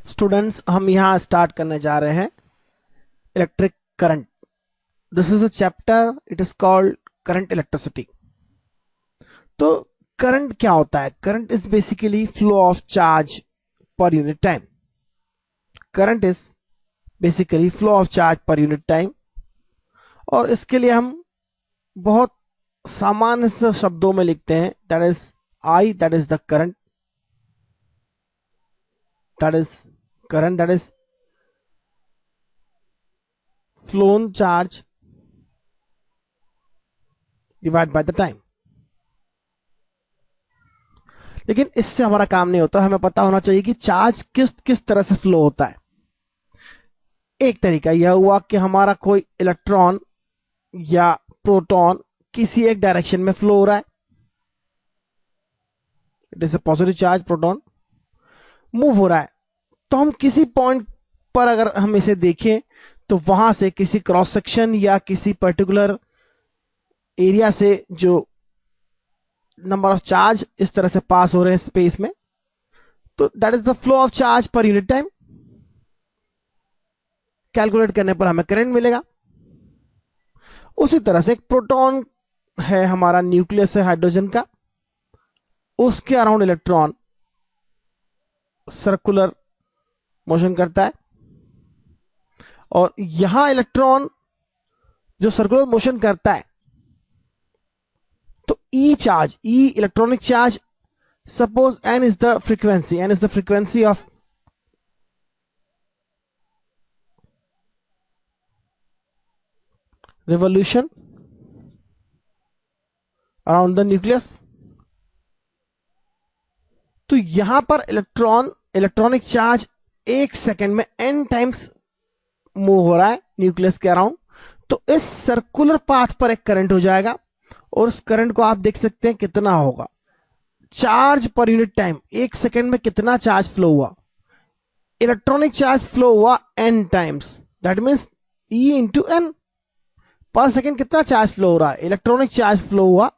Students, हम यहां start करने जा रहे हैं electric current. This is a chapter, it is called current electricity. तो करंट क्या होता है? Current is basically flow of charge per unit time. Current is basically flow of charge per unit time. और इसके लिए हम बहुत सामान्य से शब्दों में लिखते हैं, that is I, that is the current, that is current, that is phloem charge divide by the time. लेकिन इससे हमारा काम नहीं होता, हमें पता होना चाहिए कि चार्ज किस किस तरह से फ्लो होता है। एक तरीका यह हुआ कि हमारा कोई इलेक्ट्रॉन या प्रोटॉन किसी एक डायरेक्शन में फ्लो हो रहा है, it is a positive charge, proton move हो रहा है। तो हम किसी पॉइंट पर अगर हम इसे देखें तो वहां से किसी क्रॉस सेक्शन या किसी पर्टिकुलर एरिया से जो नंबर ऑफ चार्ज इस तरह से पास हो रहे हैं स्पेस में, तो that is the flow of charge per unit time. Calculate करने पर हमें करंट मिलेगा। उसी तरह से एक प्रोटॉन है, हमारा न्यूक्लियस है हाइड्रोजन का, उसके अराउंड इलेक्ट्रॉन सर्कुलर मोशन करता है। और यहां इलेक्ट्रॉन जो सर्कुलर मोशन करता है, तो e charge, e electronic charge, suppose n is the frequency, n is the frequency of revolution around the nucleus। तो यहां पर इलेक्ट्रॉनिक चार्ज एक सेकंड में n टाइम्स मूव हो रहा है न्यूक्लियस के अराउंड। तो इस सर्कुलर पाथ पर एक करंट हो जाएगा, और उस करंट को आप देख सकते हैं कितना होगा, चार्ज पर यूनिट टाइम। एक सेकंड में कितना चार्ज फ्लो हुआ? इलेक्ट्रॉनिक चार्ज फ्लो हुआ n times, that means E into N. Per second कितना चार्ज फ्लो हो रहा है? इलेक्ट्रॉनिक चार्ज फ्लो हुआ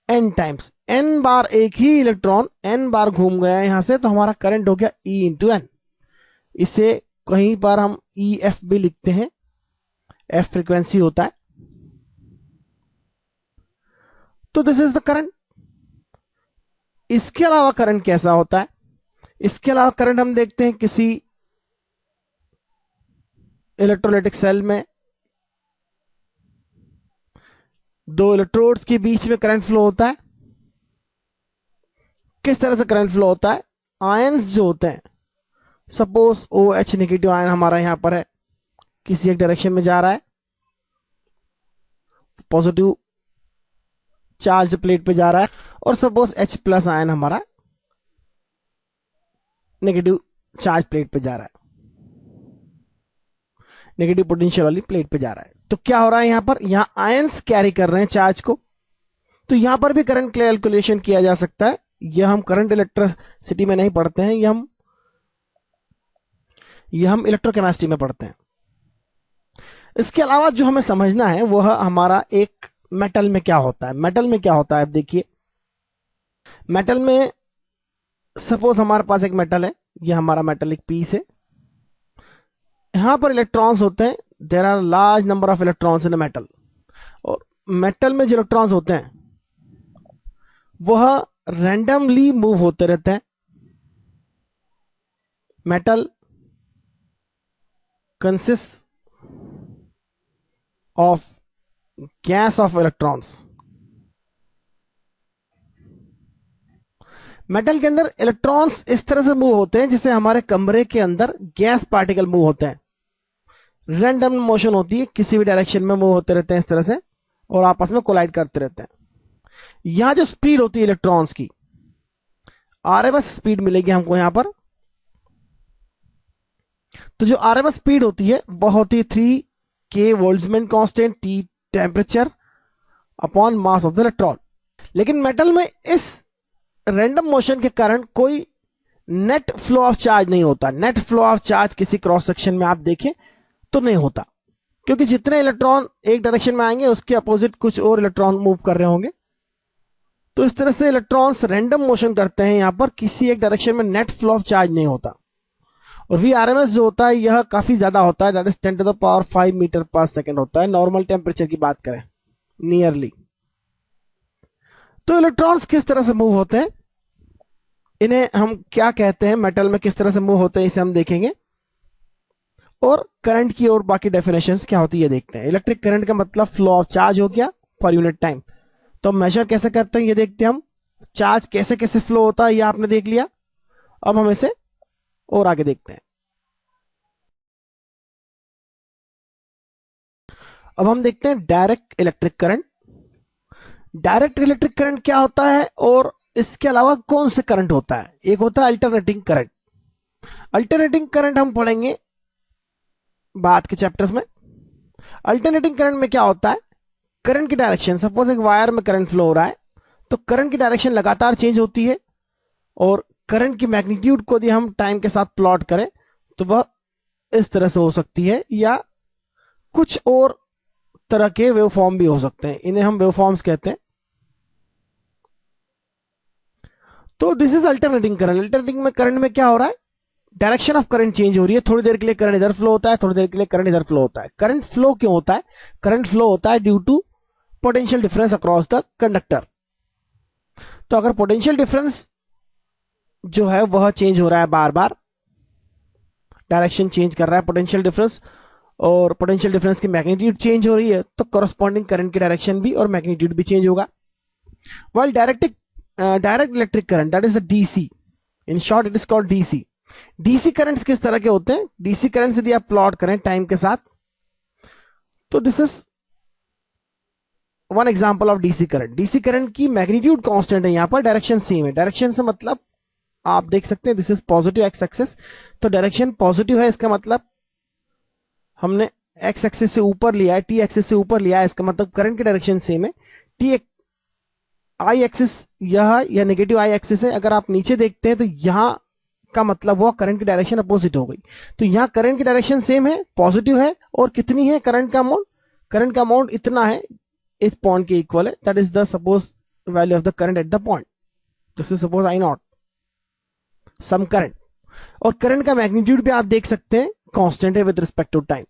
n टाइम्स। n बार एक ही इलेक्ट्रॉन n बार घूम गया यहां से, तो हमारा करंट हो गया E इंटू एन। इसे कहीं पर हम EF भी लिखते हैं, F फ्रीक्वेंसी होता है। तो दिस इज द करंट। इसके अलावा करंट कैसा होता है? इसके अलावा करंट हम देखते हैं किसी इलेक्ट्रोलाइटिक सेल में दो इलेक्ट्रोड्स के बीच में करंट फ्लो होता है। किस तरह से करंट फ्लो होता है? आयंस जो होते हैं, सपोज OH नेगेटिव आयन हमारा यहां पर है, किसी एक डायरेक्शन में जा रहा है, पॉजिटिव चार्ज प्लेट पे जा रहा है, और सपोज H प्लस आयन हमारा नेगेटिव चार्ज प्लेट पे जा रहा है, नेगेटिव पोटेंशियल वाली प्लेट पे जा रहा है। तो क्या हो रहा है यहां पर? यहां आयंस कैरी कर रहे हैं चार्ज को। तो यहां पर भी करंट कैलकुलेशन किया जा सकता है। यह हम करंट इलेक्ट्रिसिटी में नहीं पढ़ते हैं, यह हम इलेक्ट्रोकेमिस्ट्री में पढ़ते हैं। इसके अलावा जो हमें समझना है वह हमारा एक मेटल में क्या होता है। मेटल में क्या होता है, आप देखिए। मेटल में सपोज हमारे पास एक मेटल है, यह हमारा मेटल एक पीस है। यहां पर इलेक्ट्रॉन्स होते हैं, there are large number of electrons in a metal. और मेटल में जो इलेक्ट्रॉन्स होते हैं वह रैंडमली मूव होते रहते हैं। Metal consist of gas off electrons. Metal के अंदर इलेक्ट्रॉन्स इस तरह से मूव होते हैं जैसे हमारे कमरे के अंदर गैस पार्टिकल मूव होते हैं। रैंडम मोशन होती है, किसी भी डायरेक्शन में मूव होते रहते हैं इस तरह से, और आपस में कोलाइड करते रहते हैं। यहां जो स्पीड होती है इलेक्ट्रॉन्स की, RMS स्पीड मिलेगी हमको यहां पर। तो जो RMS स्पीड होती है वह होती है 3K Boltzmann constant T temperature upon mass of the electron. लेकिन मेटल में इस रैंडम मोशन के कारण कोई नेट फ्लो ऑफ चार्ज नहीं होता। नेट फ्लो ऑफ चार्ज किसी क्रॉस सेक्शन में आप देखें तो नहीं होता, क्योंकि जितने इलेक्ट्रॉन एक डायरेक्शन में आएंगे उसके अपोजिट कुछ और इलेक्ट्रॉन मूव कर रहे होंगे। तो इस तरह से इलेक्ट्रॉन्स रैंडम मोशन करते हैं, यहां पर किसी एक डायरेक्शन में नेट फ्लो ऑफ चार्ज नहीं होता। और Vrms जो होता है यह काफी ज्यादा होता है, दैट इज 10⁵ मीटर पर सेकेंड होता है नॉर्मल टेम्परेचर की बात करें नियरली। तो इलेक्ट्रॉन्स किस तरह से मूव होते हैं, इन्हें हम क्या कहते हैं, मेटल में किस तरह से मूव होते हैं इसे हम देखेंगे, और करंट की और बाकी डेफिनेशंस क्या होती है देखते हैं। इलेक्ट्रिक करंट का मतलब फ्लो ऑफ चार्ज हो गया पर यूनिट टाइम। तो मेजर कैसे करते हैं ये देखते हैं हम, चार्ज कैसे कैसे फ्लो होता है ये आपने देख लिया, अब हम इसे और आगे देखते हैं। अब हम देखते हैं direct electric current. Direct electric current क्या होता है और इसके अलावा कौन से करंट होता है। एक होता है अल्टरनेटिंग करंट। अल्टरनेटिंग करंट हम पढ़ेंगे बाद के चैप्टर्स में। अल्टरनेटिंग करंट में क्या होता है, करंट की डायरेक्शन, सपोज एक वायर में करंट फ्लो हो रहा है तो करंट की डायरेक्शन लगातार चेंज होती है, और करंट की मैग्नीट्यूड को यदि हम टाइम के साथ प्लॉट करें तो वह इस तरह से हो सकती है, या कुछ और तरह के वेव फॉर्म भी हो सकते हैं, इन्हें हम वेव फॉर्म्स कहते हैं। तो this is alternating current. Alternating में करंट में क्या हो रहा है, डायरेक्शन ऑफ करंट चेंज हो रही है, थोड़ी देर के लिए करंट इधर फ्लो होता है, थोड़ी देर के लिए करंट इधर फ्लो होता है। करंट फ्लो क्यों होता है, करंट फ्लो होता है due to potential difference across the conductor. तो अगर पोटेंशियल डिफरेंस जो है वह चेंज हो रहा है, बार बार डायरेक्शन चेंज कर रहा है पोटेंशियल डिफरेंस, और पोटेंशियल डिफरेंस की मैग्नीट्यूड चेंज हो रही है, तो कॉरस्पॉन्डिंग करंट की डायरेक्शन भी और मैग्नीट्यूड भी चेंज होगा। While direct electric current, that is a DC, in short it is called DC. DC currents किस तरह के होते हैं, डीसी करंट्स यदि आप प्लॉट करें टाइम के साथ, तो this is one example of DC current. DC current की मैग्नीट्यूड कांस्टेंट है, यहां पर डायरेक्शन सेम है। डायरेक्शन से मतलब आप देख सकते हैं this is positive x axis, तो डायरेक्शन पॉजिटिव है, इसका मतलब हमने एक्स एक्सिस से ऊपर लिया है, टी एक्सिस से ऊपर लिया है, इसका मतलब करंट की डायरेक्शन सेम है। टी आई एक्सिस यह नेगेटिव आई एक्सिस है, अगर आप नीचे देखते हैं तो यहां का मतलब वो करंट की डायरेक्शन अपोजिट हो गई। तो यहां करंट की डायरेक्शन सेम है, पॉजिटिव है, और कितनी है करंट का अमाउंट, करंट का अमाउंट इतना है, इस पॉइंट के इक्वल है, that is the suppose value of the current at the point, this is suppose I not some current. और करंट का मैग्नीट्यूड भी आप देख सकते हैं कांस्टेंट है with respect to time.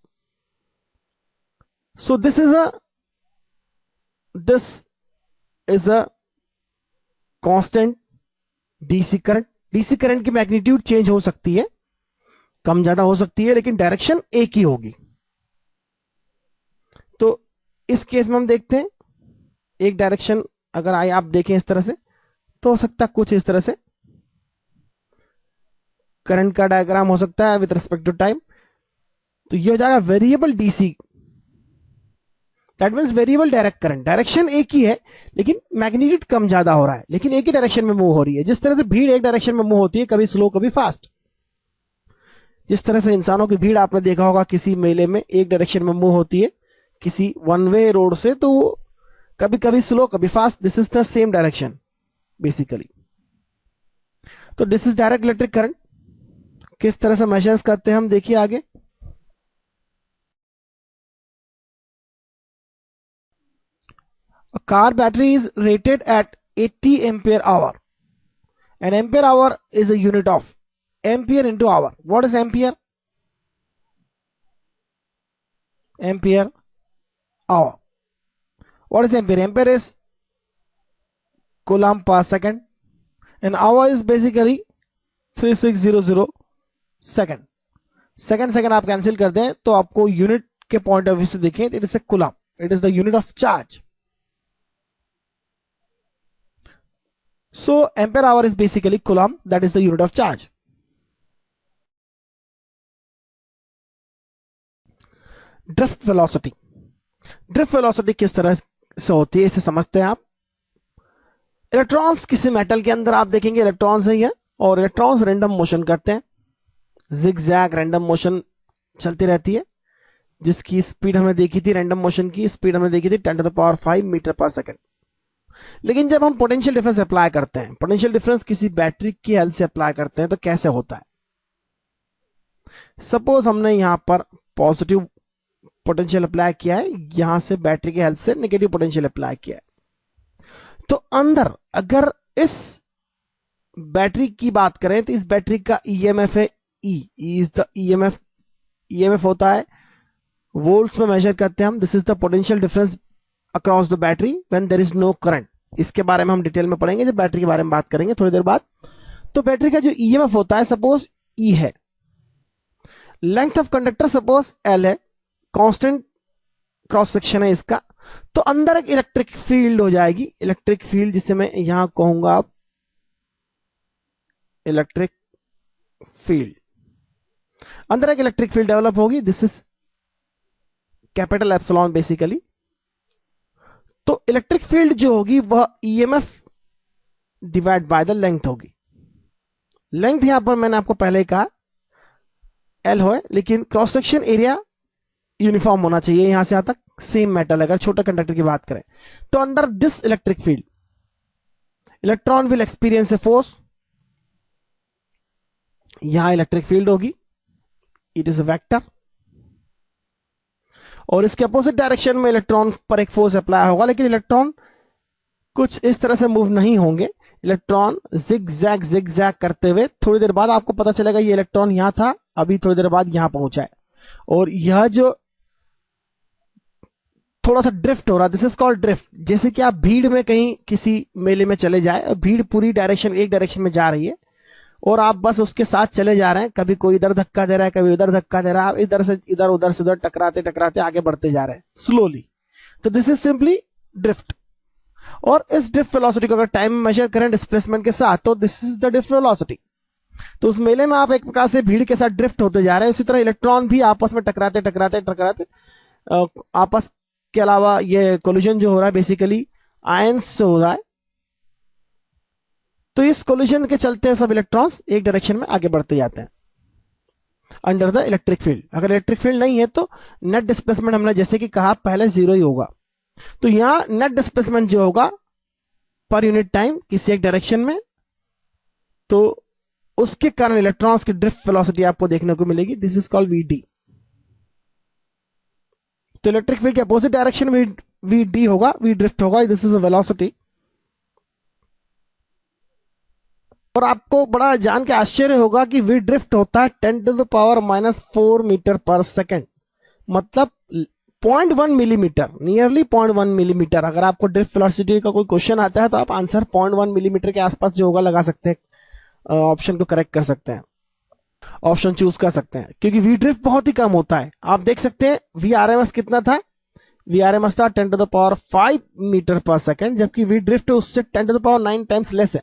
So this is a constant DC current. DC current की magnitude change हो सकती है, कम ज्यादा हो सकती है, लेकिन डायरेक्शन एक ही होगी। तो इस केस में हम देखते हैं एक डायरेक्शन, अगर आप देखें इस तरह से तो हो सकता है कुछ इस तरह से करंट का डायग्राम हो सकता है विद रिस्पेक्ट टू टाइम। तो ये हो जाएगा variable DC, that means variable direct current. Direction एक ही है लेकिन मैग्नीट्यूड कम ज्यादा हो रहा है, लेकिन एक ही डायरेक्शन में मूव हो रही है। जिस तरह से भीड़ एक डायरेक्शन में मूव होती है, कभी स्लो कभी फास्ट, जिस तरह से इंसानों की भीड़ आपने देखा होगा किसी मेले में एक डायरेक्शन में मूव होती है किसी वन वे रोड से, तो वो कभी कभी स्लो कभी fast, this is the same direction basically. तो this is direct electric current. किस तरह से मेजर्स करते हैं हम देखिए आगे। A car battery is rated at 80 ampere hour. An ampere hour is a unit of ampere into hour. What is ampere? Ampere hour. What is ampere? Ampere is coulomb per second, and hour is basically 3600 second. Second आप cancel कर दें तो आपको unit के point of view से देखें, it is a coulomb, it is the unit of charge. So ampere our is basically coulomb, that is the unit of charge. Drift velocity, drift velocity किस तरह से होती है इसे समझते हैं आप। इलेक्ट्रॉन्स किसी मेटल के अंदर आप देखेंगे इलेक्ट्रॉन्स ही है, और इलेक्ट्रॉन्स रैंडम मोशन करते हैं, जिगजैग रैंडम मोशन चलती रहती है, जिसकी स्पीड हमने देखी थी, रैंडम मोशन की स्पीड हमने देखी थी 10⁵ मीटर पर सेकंड। लेकिन जब हम पोटेंशियल डिफरेंस अप्लाई करते हैं, पोटेंशियल डिफरेंस किसी बैटरी की हेल्प से अप्लाई करते हैं, तो कैसे होता है। सपोज हमने यहां पर पॉजिटिव पोटेंशियल अप्लाई किया है, यहां से बैटरी की हेल्प से नेगेटिव पोटेंशियल अप्लाई किया है, तो अंदर अगर इस बैटरी की बात करें तो इस बैटरी का ईएमएफ है E is the EMF. EMF होता है वोल्ट्स में मेजर करते हैं हम। This is the potential difference across the battery when there is no current. इसके बारे में हम डिटेल में पढ़ेंगे जब बैटरी के बारे में बात करेंगे थोड़ी देर बाद। तो बैटरी का जो ईएमएफ होता है, सपोज ई है, length of conductor suppose L है, कांस्टेंट क्रॉस सेक्शन है इसका, तो अंदर एक इलेक्ट्रिक फील्ड हो जाएगी। इलेक्ट्रिक फील्ड जिसे मैं यहां कहूंगा आप इलेक्ट्रिक फील्ड, अंदर एक इलेक्ट्रिक फील्ड डेवलप होगी। This is capital epsilon basically. तो इलेक्ट्रिक फील्ड जो होगी वह EMF divide by the length होगी। लेंथ यहां पर मैंने आपको पहले ही कहा एल हो, लेकिन क्रॉस सेक्शन एरिया यूनिफॉर्म होना चाहिए यहां से यहां तक, सेम मेटल। अगर छोटा कंडक्टर की बात करें तो under this electric field electron will experience a force. यहां इलेक्ट्रिक फील्ड होगी, इट इज अ वेक्टर, और इसके अपोजिट डायरेक्शन में इलेक्ट्रॉन पर एक फोर्स अप्लाई होगा, लेकिन इलेक्ट्रॉन कुछ इस तरह से मूव नहीं होंगे। इलेक्ट्रॉन जिग जैग करते हुए थोड़ी देर बाद आपको पता चलेगा ये इलेक्ट्रॉन यहां था, अभी थोड़ी देर बाद यहां पहुंचा है, और यह जो थोड़ा सा ड्रिफ्ट हो रहा है, दिस इज कॉल्ड ड्रिफ्ट। जैसे कि आप भीड़ में कहीं किसी मेले में चले जाए, भीड़ पूरी डायरेक्शन एक डायरेक्शन में जा रही है और आप बस उसके साथ चले जा रहे हैं, कभी कोई इधर धक्का दे रहा है, कभी उधर धक्का दे रहा है, आप इधर से इधर उधर से उधर टकराते टकराते आगे बढ़ते जा रहे हैं स्लोली। तो दिस इज सिंपली ड्रिफ्ट। और इस ड्रिफ्ट वेलोसिटी को अगर टाइम मेजर करें डिस्प्लेसमेंट के साथ, तो this is the drift velocity. तो उस मेले में आप एक प्रकार से भीड़ के साथ ड्रिफ्ट होते जा रहे हैं। इसी तरह इलेक्ट्रॉन भी आपस में टकराते टकराते टकराते आपस के अलावा ये कोलिजन जो हो रहा है बेसिकली आयंस से हो रहा है। तो इस कोलिजन के चलते सब इलेक्ट्रॉन्स एक डायरेक्शन में आगे बढ़ते जाते हैं अंडर द इलेक्ट्रिक फील्ड। अगर इलेक्ट्रिक फील्ड नहीं है तो नेट डिस्प्लेसमेंट हमने जैसे कि कहा पहले जीरो ही होगा। तो यहां नेट डिस्प्लेसमेंट जो होगा पर यूनिट टाइम किसी एक डायरेक्शन में, तो उसके कारण इलेक्ट्रॉन्स की ड्रिफ्ट वेलोसिटी आपको देखने को मिलेगी। This is called VD. तो इलेक्ट्रिक फील्ड के अपोजिट डायरेक्शन में वी होगा, वी ड्रिफ्ट होगा। This is a velocity. और आपको बड़ा जान के आश्चर्य होगा कि वी ड्रिफ्ट होता है 10⁻⁻⁴ मीटर पर सेकेंड, मतलब 0.1 मिलीमीटर, नियरली 0.1 मिलीमीटर। अगर आपको ड्रिफ्ट वेलोसिटी का कोई क्वेश्चन आता है तो आप आंसर 0.1 मिलीमीटर के आसपास जो होगा लगा सकते हैं, ऑप्शन को करेक्ट कर सकते हैं, ऑप्शन चूज कर सकते हैं, क्योंकि वी ड्रिफ्ट बहुत ही कम होता है। आप देख सकते हैं वी आरएमएस कितना था, वी आरएमएस था 10⁵ मीटर पर सेकेंड, जबकि वी ड्रिफ्ट उससे 10⁹ टाइम्स लेस है।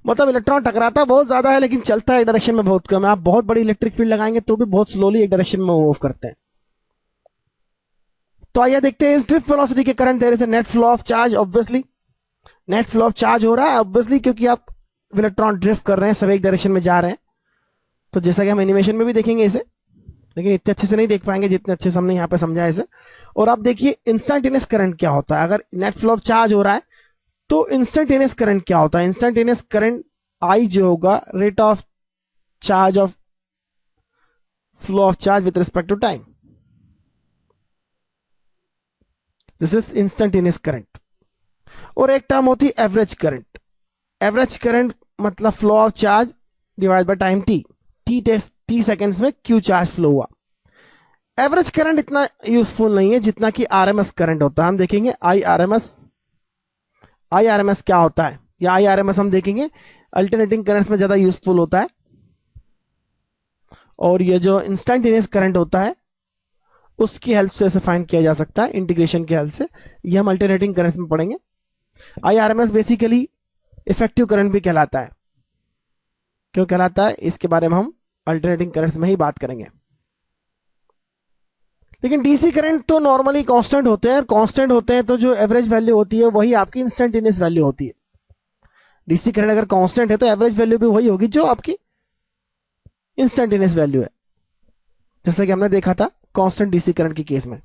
मतलब इलेक्ट्रॉन टकराता बहुत ज्यादा है लेकिन चलता है एक डायरेक्शन में बहुत कम है। आप बहुत बड़ी इलेक्ट्रिक फील्ड लगाएंगे तो भी बहुत स्लोली एक डायरेक्शन में मूव करते हैं। तो आइए देखते हैं इस ड्रिफ्ट वेलोसिटी के current there is a net flow of charge. Obviously net flow of charge हो रहा है ऑब्वियसली, क्योंकि आप इलेक्ट्रॉन ड्रिफ्ट कर रहे हैं, सब एक डायरेक्शन में जा रहे हैं। तो जैसा कि हम एनिमेशन में भी देखेंगे इसे, लेकिन इतने अच्छे से नहीं देख पाएंगे जितने अच्छे से हमने यहां पे समझा इसे। और आप देखिए इंस्टेंटेनियस करंट क्या होता है। अगर नेट फ्लो ऑफ चार्ज हो रहा है तो इंस्टेंटेनियस करंट क्या होता है। इंस्टेंटेनियस करंट आई जो होगा rate of charge of flow of charge with respect to time, this is instantaneous current. और एक टर्म होती है एवरेज करंट। एवरेज करंट मतलब flow of charge divide by time T seconds में Q charge flow हुआ। Average current इतना useful नहीं है जितना कि आरएमएस करंट होता है। हम देखेंगे आई आरएमएस क्या होता है, या आई आरएमएस हम देखेंगे अल्टरनेटिंग करंट्स में ज्यादा यूजफुल होता है। और ये जो इंस्टेंटेनियस करंट होता है उसकी हेल्प से इसे फाइंड किया जा सकता है, इंटीग्रेशन की हेल्प से। ये हम अल्टरनेटिंग करंट्स में पढ़ेंगे। आई आरएमएस बेसिकली इफेक्टिव करंट भी कहलाता है। क्यों कहलाता है इसके बारे में हम अल्टरनेटिंग करंट्स में ही बात करेंगे। लेकिन डीसी करंट तो नॉर्मली कांस्टेंट होते हैं, कांस्टेंट होते हैं तो जो एवरेज वैल्यू होती है वही आपकी इंस्टेंटेनियस वैल्यू होती है। डीसी करंट अगर कांस्टेंट है तो एवरेज वैल्यू भी वही होगी जो आपकी इंस्टेंटेनियस वैल्यू है, जैसा कि हमने देखा था कांस्टेंट डीसी करंट के केस में।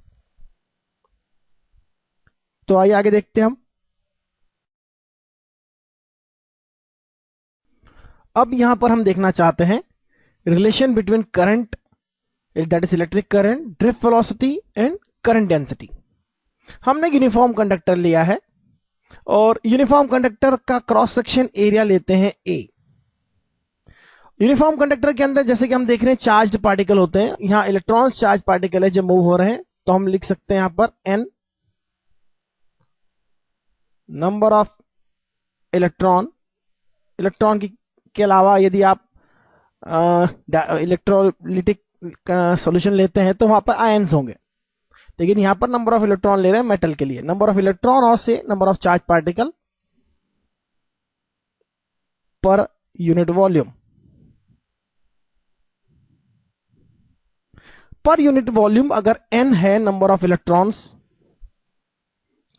तो आइए आगे देखते हैं हम। अब यहां पर हम देखना चाहते हैं relation between current, that is electric current, drift velocity and current density. हमने यूनिफॉर्म कंडक्टर लिया है और यूनिफॉर्म कंडक्टर का क्रॉस सेक्शन एरिया लेते हैं ए, यूनिफॉर्म कंडक्टर के अंदर जैसे कि हम देख रहे हैं चार्ज्ड पार्टिकल होते हैं, यहां इलेक्ट्रॉन्स चार्ज पार्टिकल है जो मूव हो रहे हैं, तो हम लिख सकते हैं यहां पर n number of electron. Electron के अलावा यदि आप इलेक्ट्रोलिटिक सॉल्यूशन लेते हैं तो वहां पर आयंस होंगे, लेकिन यहां पर नंबर ऑफ इलेक्ट्रॉन ले रहे हैं मेटल के लिए, नंबर ऑफ इलेक्ट्रॉन और से नंबर ऑफ चार्ज पार्टिकल पर यूनिट वॉल्यूम। पर यूनिट वॉल्यूम अगर n है नंबर ऑफ इलेक्ट्रॉन्स,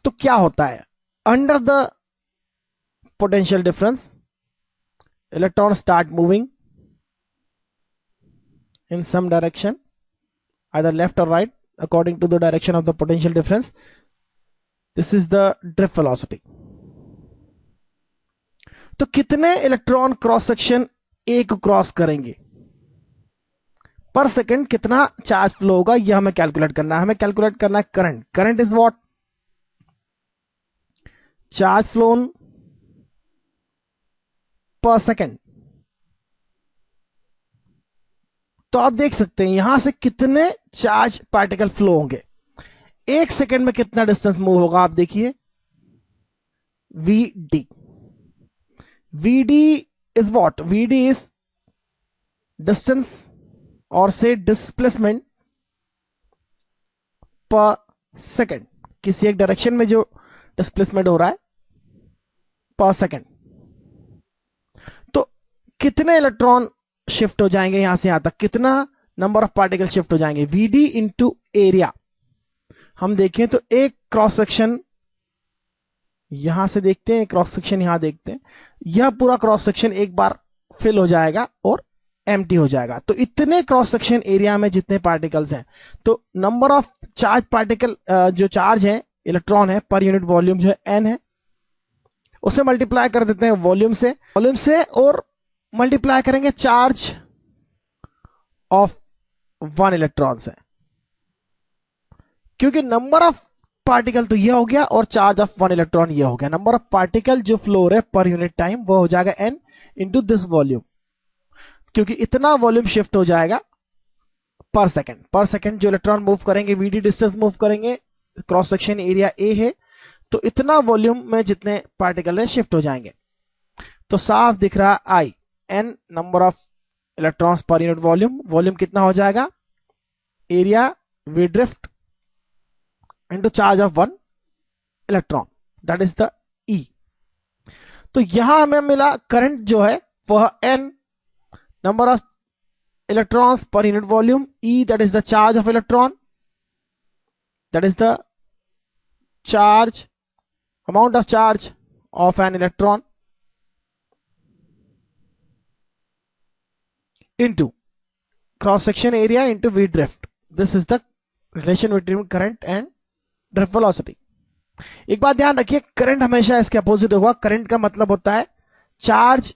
तो क्या होता है, under the potential difference electron start moving in some direction, either left or right, according to the direction of the potential difference. This is the drift velocity. तो कितने electron cross section A को cross करेंगे पर second, कितना charge flow होगा, यह हमें calculate करना है। हमें कैलकुलेट करना है current. Current is what, charge phloem पर सेकंड। तो आप देख सकते हैं यहां से कितने चार्ज पार्टिकल फ्लो होंगे, एक सेकंड में कितना डिस्टेंस मूव होगा, आप देखिए vd। vd is what, vd is distance और से डिस्प्लेसमेंट पर सेकंड, किसी एक डायरेक्शन में जो डिस्प्लेसमेंट हो रहा है पर सेकंड। तो कितने इलेक्ट्रॉन शिफ्ट हो जाएंगे यहां से यहां तक, कितना नंबर ऑफ पार्टिकल शिफ्ट हो जाएंगे, vd इंटू एरिया। हम देखें तो एक क्रॉस सेक्शन यहां से देखते हैं, क्रॉस सेक्शन यहां देखते हैं, यह पूरा क्रॉस सेक्शन एक बार फिल हो जाएगा और एम्प्टी हो जाएगा। तो इतने क्रॉस सेक्शन एरिया में जितने पार्टिकल्स हैं, तो नंबर ऑफ चार्ज पार्टिकल जो चार्ज है इलेक्ट्रॉन है पर यूनिट वॉल्यूम जो है n है, उसे मल्टीप्लाई कर देते हैं वॉल्यूम से और मल्टीप्लाई करेंगे चार्ज ऑफ 1 इलेक्ट्रॉन से, क्योंकि नंबर ऑफ पार्टिकल तो यह हो गया और चार्ज ऑफ 1 इलेक्ट्रॉन यह हो गया। नंबर ऑफ पार्टिकल जो फ्लो रहे पर यूनिट टाइम वो हो जाएगा n इंटू दिस वॉल्यूम, क्योंकि इतना वॉल्यूम शिफ्ट हो जाएगा पर सेकंड। पर सेकंड जो इलेक्ट्रॉन मूव करेंगे, vd डिस्टेंस मूव करेंगे, क्रॉस सेक्शन एरिया a है, तो इतना वॉल्यूम में जितने पार्टिकल है शिफ्ट हो जाएंगे। तो साफ दिख रहा I n number of electrons पर यूनिट वॉल्यूम। वॉल्यूम कितना हो जाएगा, area V drift into charge of 1 electron, that is the E। तो यहां हमें मिला करंट जो है वह n नंबर ऑफ इलेक्ट्रॉन्स पर unit volume, E that is the charge of electron, that is the charge amount of charge of an electron into cross section area into v drift. This is the relation between current and drift velocity. एक बात ध्यान रखिए, current हमेशा इसके opposite होगा। Current का मतलब होता है charge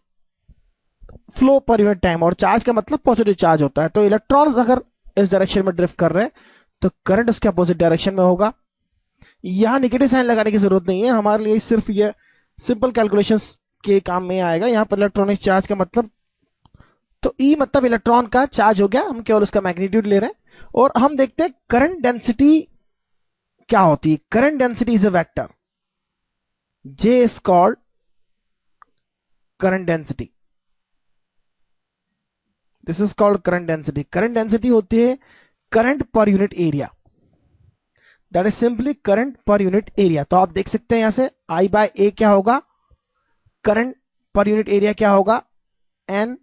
flow per unit time, और चार्ज का मतलब पॉजिटिव चार्ज होता है। तो इलेक्ट्रॉन्स अगर इस डायरेक्शन में ड्रिफ्ट कर रहे हैं तो करंट उसके अपोजिट डायरेक्शन में होगा। यहां नेगेटिव साइन लगाने की जरूरत नहीं है, हमारे लिए सिर्फ ये सिंपल कैलकुलेशंस के काम में आएगा। यहां पर इलेक्ट्रॉनिक चार्ज का मतलब, तो E मतलब इलेक्ट्रॉन का चार्ज हो गया, हम केवल उसका मैग्नीट्यूड ले रहे हैं। और हम देखते हैं करंट डेंसिटी क्या होती है। Current density is a vector, J is called current density, this is called current density. Current density होती है current per unit area, that is simply current per unit area. तो आप देख सकते हैं यहां से I बाय A क्या होगा, करंट पर यूनिट एरिया क्या होगा, N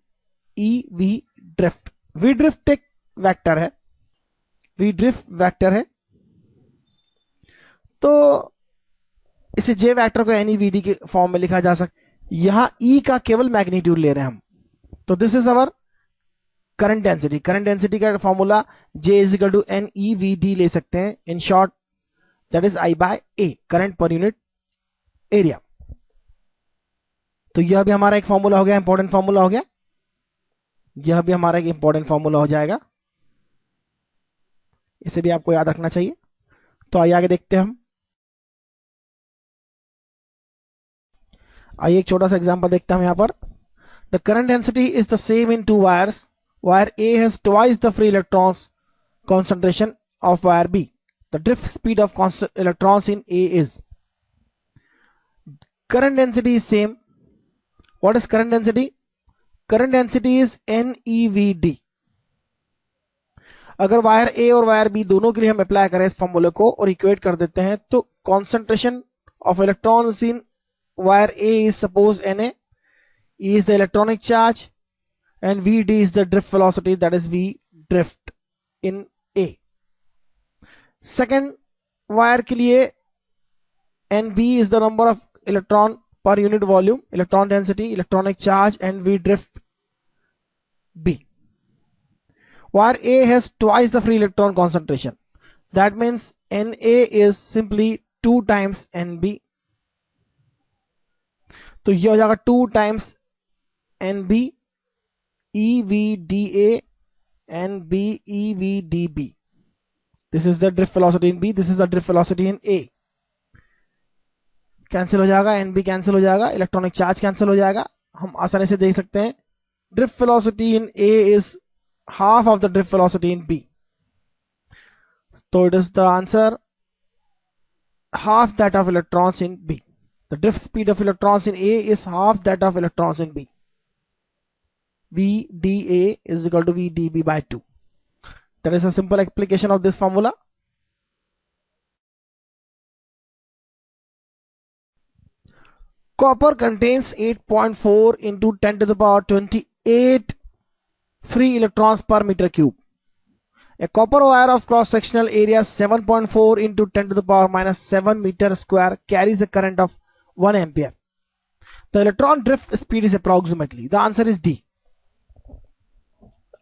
E V drift. V drift एक वेक्टर है, V ड्रिफ्ट वेक्टर है, तो इसे J वेक्टर को NEVD के फॉर्म में लिखा जा सकता। यहां E का केवल मैग्नीट्यूड ले रहे हैं हम, तो this is our current density. Current density का formula J is equal to NEVD ले सकते हैं, in short that is I by A, current per unit area. तो यह भी हमारा एक फॉर्मूला हो गया, इंपॉर्टेंट फॉर्मूला हो गया। यह भी हमारा एक इंपॉर्टेंट फॉर्मूला हो जाएगा, इसे भी आपको याद रखना चाहिए। तो आइए आगे देखते हैं हम। आइए एक छोटा सा एग्जांपल देखते हैं हम यहां पर। The current density is the same in two wires. Wire A has twice the free electrons concentration of wire B. The drift speed of electrons in A is. Current density is same. What is current density? Current density is NEVD. अगर wire ए और wire B दोनों के लिए हम apply करें इस फॉर्मूले को और इक्वेट कर देते हैं तो concentration of electrons in wire A is suppose Na, E is the electronic charge and Vd is the drift velocity, that is V drift in A. Second wire के लिए Nb is the number of electron per unit volume, electron density, electronic charge and V drift B. Wire A has twice the free electron concentration. That means Na is simply 2 times Nb. तो ये हो जाएगा 2 times Nb EVDA Nb EVDB. This is the drift velocity in B. This is the drift velocity in A. Cancel हो जाएगा, Nb cancel हो जाएगा, electronic charge cancel हो जाएगा. हम आसानी से देख सकते हैं drift velocity in A is half of the drift velocity in B. So it is the answer half that of electrons in B. The drift speed of electrons in A is half that of electrons in B. VdA is equal to VdB by 2. That is a simple application of this formula. Copper contains 8.4 into 10 to the power 28 free electrons per meter cube. A copper wire of cross-sectional area 7.4 into 10 to the power minus 7 meter square carries a current of 1 ampere. The electron drift speed is approximately. The answer is D.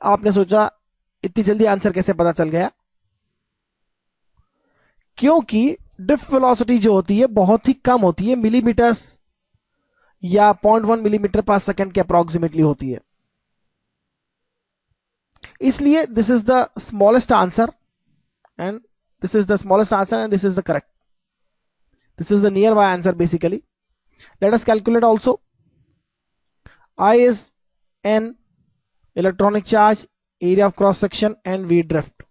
आपने सोचा इतनी जल्दी answer कैसे पता चल गया? क्योंकि drift velocity जो होती है बहुत ही कम होती है, मिलीमीटर्स या 0.1 मिलीमीटर पर सेकंड के अप्रोक्सीमेटली होती है. इसलिए this is the smallest answer and this is the smallest answer and this is the correct. This is the near by answer basically. Let us calculate also. I is N, electronic charge, area of cross section and V drift.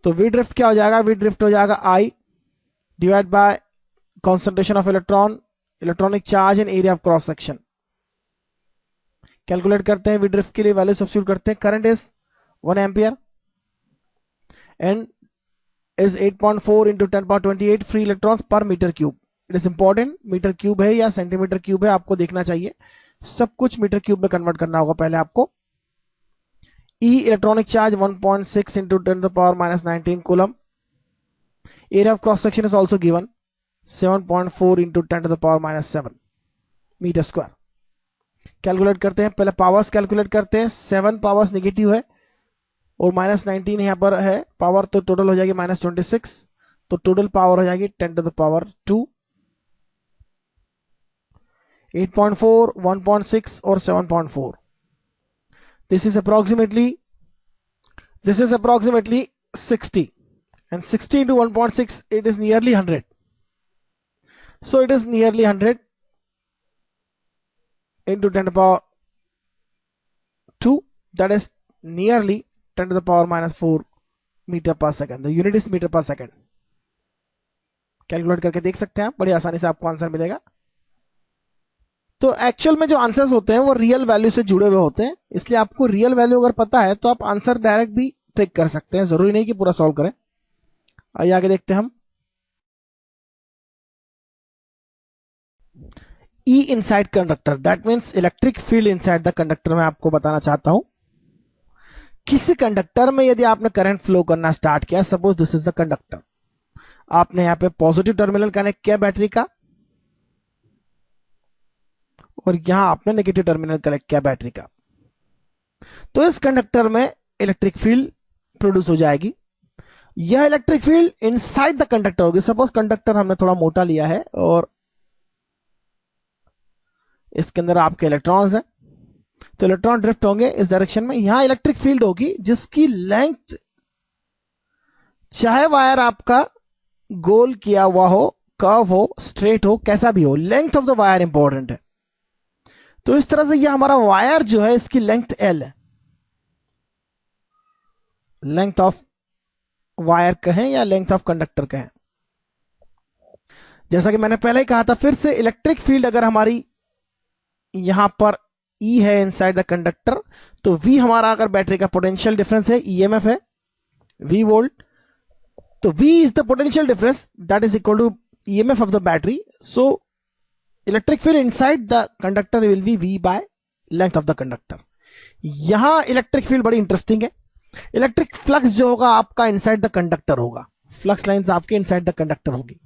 तो V drift क्या हो जाएगा? V drift हो जाएगा I divide by concentration of electron, electronic charge and area of cross section. Calculate करते हैं. V drift के लिए वैल्यू सब्स्टिट्यूट करते हैं. Current is 1 ampere and is 8.4 into 10^28 free electrons per metre cube. It is important, metre cube है या centimetre cube है आपको देखना चाहिए. सब कुछ मीटर क्यूब में कन्वर्ट करना होगा पहले आपको. E electronic charge 1.6 into 10 to the power minus 19 coulomb. Area of cross section is also given 7.4 into 10 to the power minus 7 meter square. Calculate करते हैं. पहले पावर्स कैलकुलेट करते हैं. 7 पावर्स नेगेटिव है और -19 यहां पर है पावर, तो टोटल हो जाएगी -26. तो टोटल पावर हो जाएगी 10 to the power 2. 8.4, 1.6 और 7.4. This is approximately 60, and 60 into 1.6, it is nearly 100. So it is nearly 100 into 10 to the power 2, that is nearly 10 to the power minus 4 meter per second. The unit is meter per second. Calculate करके देख सकते हैं आप, बड़ी आसानी से आपको answer मिलेगा. तो एक्चुअल में जो आंसर्स होते हैं वो रियल वैल्यू से जुड़े हुए होते हैं, इसलिए आपको रियल वैल्यू अगर पता है तो आप आंसर डायरेक्ट भी ट्रिक कर सकते हैं, जरूरी नहीं कि पूरा सॉल्व करें. आइए आगे देखते हैं हम. E inside conductor, that means electric field inside the conductor. मैं आपको बताना चाहता हूं किसी कंडक्टर में यदि आपने करंट फ्लो करना स्टार्ट किया, suppose this is the conductor, आपने यहां पे पॉजिटिव टर्मिनल कनेक्ट किया बैटरी का और यहां आपने नेगेटिव टर्मिनल कनेक्ट किया बैटरी का, तो इस कंडक्टर में इलेक्ट्रिक फील्ड प्रोड्यूस हो जाएगी. यह electric field inside the conductor होगी. सपोज कंडक्टर हमने थोड़ा मोटा लिया है और इसके अंदर आपके इलेक्ट्रॉन्स हैं, तो इलेक्ट्रॉन ड्रिफ्ट होंगे इस डायरेक्शन में. यहां इलेक्ट्रिक फील्ड होगी जिसकी लेंथ, चाहे वायर आपका गोल किया हुआ हो, कर्व हो, स्ट्रेट हो, कैसा भी हो, length of the wire important है. तो इस तरह से यह हमारा वायर जो है इसकी लेंथ L है, लेंथ ऑफ वायर कहें या लेंथ ऑफ कंडक्टर कहें। जैसा कि मैंने पहले ही कहा था, फिर से इलेक्ट्रिक फील्ड अगर हमारी यहां पर E है इनसाइड द कंडक्टर, तो V हमारा अगर बैटरी का पोटेंशियल डिफरेंस है, EMF है V वोल्ट, तो V is the potential difference that is equal to EMF of the battery. So electric field inside the conductor will be V by length of the conductor. यहां electric field बड़ी interesting है। Electric flux जो होगा आपका inside the conductor होगा, flux lines आपके inside the conductor होगी।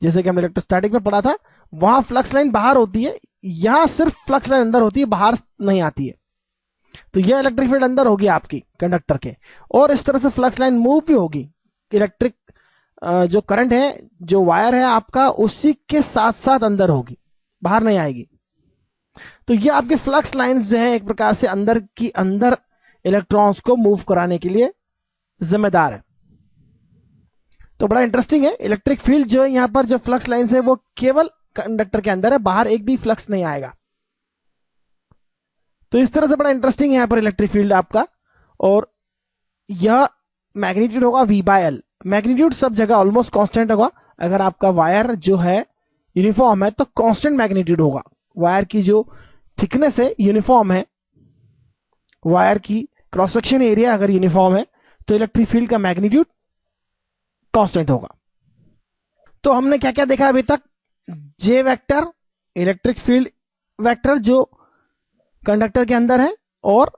जैसे कि हम इलेक्ट्रोस्टैटिक में पढ़ा था, वहां फ्लक्स लाइन बाहर होती है, यहां सिर्फ फ्लक्स लाइन अंदर होती है, बाहर नहीं आती है। तो यह इलेक्ट्रिक फील्ड अंदर होगी आपकी कंडक्टर के, और इस तरह से फ्लक्स लाइन मूव भी होगी। इलेक्ट्रिक जो करंट है, जो वायर है आपका, उसी के साथ साथ अंदर होगी, बाहर नहीं आएगी। तो ये आपके फ्लक्स लाइंस जो है एक प्रकार से अंदर की अंदर इलेक्ट्रॉन्स को मूव कराने के लिए जिम्मेदार है। तो बड़ा इंटरेस्टिंग है। इलेक्ट्रिक फील्ड जो है यहां पर जो फ्लक्स लाइंस है वो केवल कंडक्टर के अंदर है, बाहर एक भी फ्लक्स नहीं आएगा। तो इस तरह से बड़ा इंटरेस्टिंग है यहां पर इलेक्ट्रिक फील्ड आपका। और यह मैग्नीट्यूड होगा V बाय L। मैग्नीट्यूड सब जगह ऑलमोस्ट कांस्टेंट होगा। अगर आपका वायर जो है यूनिफॉर्म है तो कांस्टेंट मैग्नीट्यूड होगा। वायर की जो थिकनेस है यूनिफॉर्म है, वायर की क्रॉस सेक्शन एरिया अगर यूनिफॉर्म है, तो इलेक्ट्रिक फील्ड का मैग्नीट्यूड कांस्टेंट होगा। तो हमने क्या क्या देखा अभी तक? J vector, electric field vector जो कंडक्टर के अंदर है, और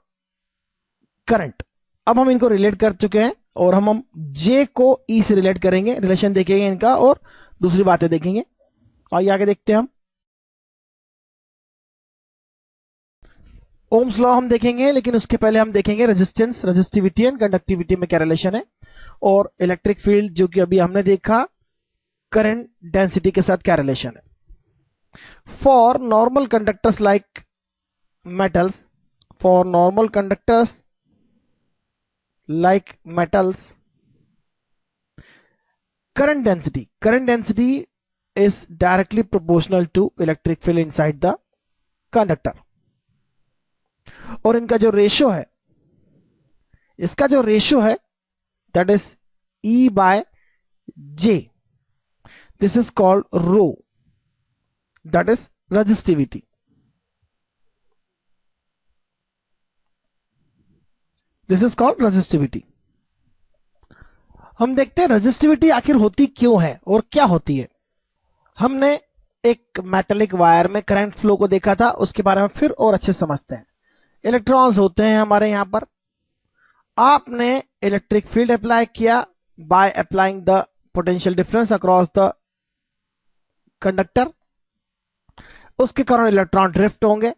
करंट। अब हम इनको रिलेट कर चुके हैं, और हम J को E से रिलेट करेंगे, रिलेशन देखेंगे इनका, और दूसरी बातें देखेंगे। और आगे देखते हैं हम ओम्स लॉ हम देखेंगे, लेकिन उसके पहले हम देखेंगे रेजिस्टेंस, रेजिस्टिविटी एंड कंडक्टिविटी में क्या रिलेशन है, और इलेक्ट्रिक फील्ड जो कि अभी हमने देखा करंट डेंसिटी के साथ क्या रिलेशन है। For normal conductors like metals, for normal conductors like metals, current density is directly proportional to electric field inside the conductor। और इनका जो रेशियो है, इसका जो रेशियो है that is E by J, this is called rho, that is resistivity। This is called resistivity. हम देखते हैं रेजिस्टिविटी आखिर होती क्यों है और क्या होती है। हमने एक मेटेलिक वायर में करंट फ्लो को देखा था, उसके बारे में फिर और अच्छे समझते हैं। इलेक्ट्रॉन्स होते हैं हमारे यहां पर। आपने इलेक्ट्रिक फील्ड अप्लाई किया by applying the potential difference across the conductor, उसके कारण इलेक्ट्रॉन ड्रिफ्ट होंगे।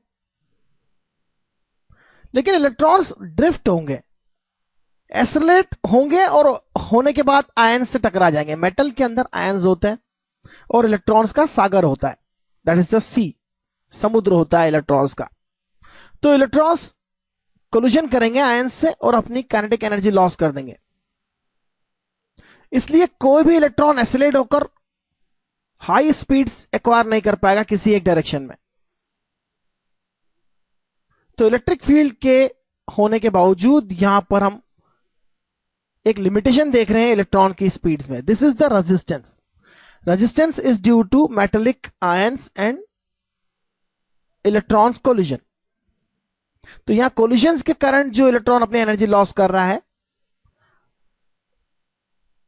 लेकिन इलेक्ट्रॉन्स ड्रिफ्ट होंगे, एसिलेट होंगे, और होने के बाद आयन से टकरा जाएंगे। मेटल के अंदर आयन्स होते हैं और इलेक्ट्रॉन्स का सागर होता है, दैट इज द सी, समुद्र होता है इलेक्ट्रॉन्स का। तो इलेक्ट्रॉन्स कोलिजन करेंगे आयन्स से और अपनी काइनेटिक एनर्जी लॉस कर देंगे। इसलिए कोई भी इलेक्ट्रॉन एसिलेट होकर हाई स्पीड्स एक्वायर नहीं कर पाएगा किसी एक डायरेक्शन में। तो इलेक्ट्रिक फील्ड के होने के बावजूद यहां पर हम एक लिमिटेशन देख रहे हैं इलेक्ट्रॉन की स्पीड्स में। This is the resistance. Resistance is due to metallic ions and electrons collision. तो यहां कोलिजन्स के कारण जो इलेक्ट्रॉन अपनी एनर्जी लॉस कर रहा है,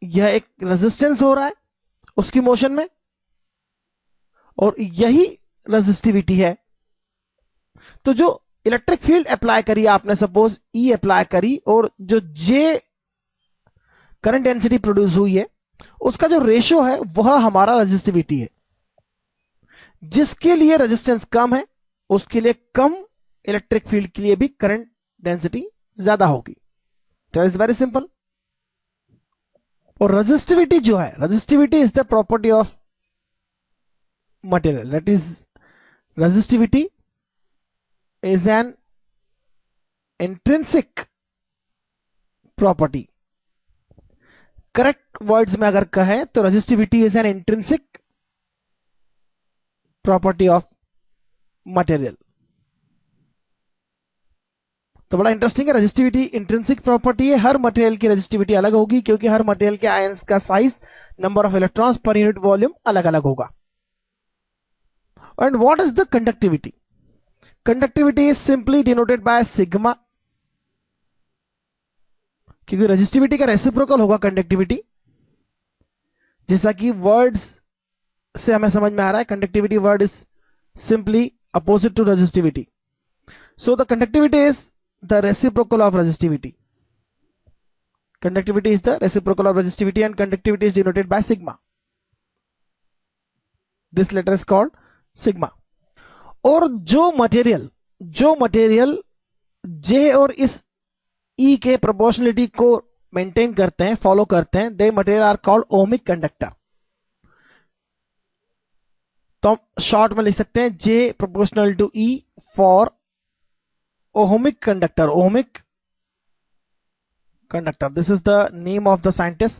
यह एक रेजिस्टेंस हो रहा है उसकी मोशन में, और यही रेजिस्टिविटी है। तो जो इलेक्ट्रिक फील्ड अप्लाई करी आपने, सपोज E अप्लाई करी, और जो J करंट डेंसिटी प्रोड्यूस हुई है, उसका जो रेशियो है वह हमारा रेजिस्टिविटी है। जिसके लिए रेजिस्टेंस कम है उसके लिए कम, इलेक्ट्रिक फील्ड के लिए भी करंट डेंसिटी ज्यादा होगी। That is very simple. और रेजिस्टिविटी जो है, resistivity is the property of material, that is resistivity is an intrinsic property। Correct words में अगर कहें तो resistivity is an intrinsic property of material. तो बड़ा इंटरेस्टिंग है। रेजिस्टिविटी इंट्रिंसिक प्रॉपर्टी है, हर मटेरियल की रेजिस्टिविटी अलग होगी क्योंकि हर मटेरियल के आयंस का साइज, नंबर ऑफ इलेक्ट्रॉन्स पर यूनिट वॉल्यूम अलग अलग होगा। And what is the conductivity? Conductivity is simply denoted by sigma, क्योंकि रेजिस्टिविटी का रेसिप्रोकल होगा कंडक्टिविटी, जैसा कि वर्ड्स से हमें समझ में आ रहा है। Conductivity word is simply opposite to resistivity, so the conductivity is the reciprocal of resistivity. Conductivity is the reciprocal of resistivity and conductivity is denoted by sigma. This letter is called sigma. और जो material J और इस E के proportionality को maintain करते हैं, follow करते हैं, they material are called ohmic conductor. तो हम शॉर्ट में लिख सकते हैं J proportional to E for ohmic conductor. This is the name of the scientist